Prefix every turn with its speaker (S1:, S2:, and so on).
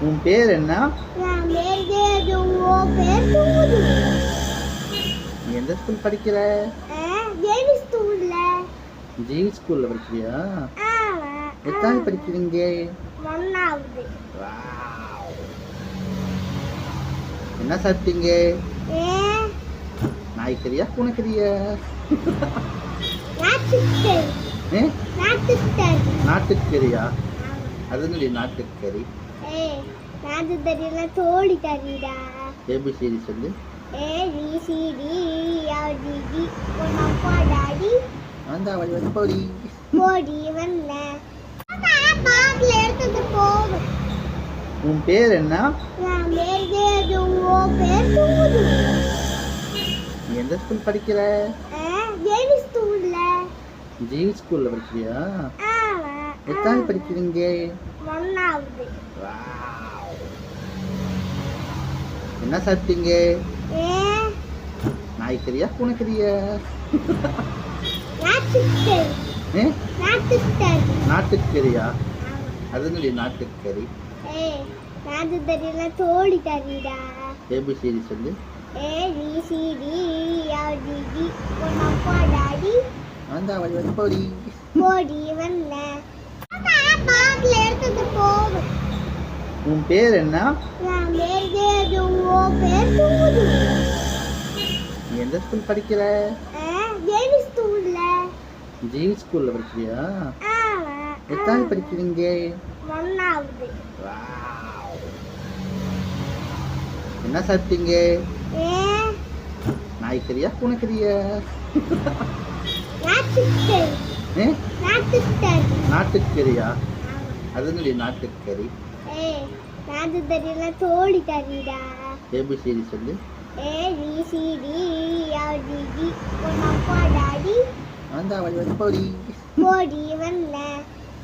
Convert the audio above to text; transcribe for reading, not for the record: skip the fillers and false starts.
S1: உன் பேர் என்ன?
S2: என் பேர் தேஜு. உன் பேர் தூது.
S1: நீ எந்த ஸ்கூல் படிக்கிற?
S2: ஜெனி ஸ்கூல்ல.
S1: ஜெயின் ஸ்கூல்ல படிக்கிறியா?
S2: ஆமா.
S1: எத்தனை படிக்கிறீங்க?
S2: ஒன்னாவது.
S1: வாவ். என்ன சாப்பிட்டீங்க? நாய்க்கறியா பூனைக்கறியா?
S2: நாட்டுக்கறி.
S1: நாட்டுக்கறியா? அது என்னடி நாட்டுக்கறி?
S2: நாட்டு தெரியல, தோழி கறிடா.
S1: ஏபிசிடி சொல்லு.
S2: ABCDEFGH உன் அப்பா டாடி
S1: அந்த வழி வந்து போடி
S2: போடி வந்த பாட்டில் எடுத்துட்டு போகும்.
S1: உன் பேர் என்ன?
S2: என் பேர் தேஜு. உன் பேர் தூது.
S1: நீ எந்த ஸ்கூல் படிக்கிற?
S2: ஜெனி ஸ்கூல்ல.
S1: ஜெயின் ஸ்கூல்ல படிக்கிறியா?
S2: ஆமா.
S1: எத்தனை படிக்கிறீங்க?
S2: ஒன்னாவது.
S1: வாவ். என்ன சாப்பிட்டீங்க? நாய்க்கறியா பூனைக்கறியா?
S2: நாட்டுக்கறி.
S1: நாட்டுக்கறியா? அது என்னடி நாட்டுக்கறி?
S2: நாட்டு தெரியல, தோழி கறிடா.
S1: ஏபிசிடி சொல்லு.
S2: ABCDEFGH உன் அப்பா டாடி
S1: அந்த வழி வந்து போடி
S2: போடி வந்த பாட்டில் எடுத்துட்டு போகும்.
S1: உன் பேர் என்ன?
S2: என் பேர் தேஜு. உன் பேர் தூது.
S1: நீ எந்த ஸ்கூல் படிக்கிற?
S2: ஜெனி ஸ்கூல்ல.
S1: ஜெயின் ஸ்கூல்ல படிக்கிறியா?
S2: ஆமா.
S1: எத்தனை படிக்கிறீங்க?
S2: ஒன்னாவது.
S1: வாவ். என்ன சாப்பிட்டீங்க? நாய்க்கறியா பூனைக்கறியா?
S2: நாட்டுக்கறி.
S1: நாட்டுக்கறியா? அது என்னடி நாட்டுக்கறி?
S2: நாட்டு தெரியல, தோழி கறிடா.
S1: ஏபிசிடி சொல்லு.
S2: ABCDEFGH உன் அப்பா டாடி
S1: அந்த வழி வந்து போடி
S2: போடி வந்த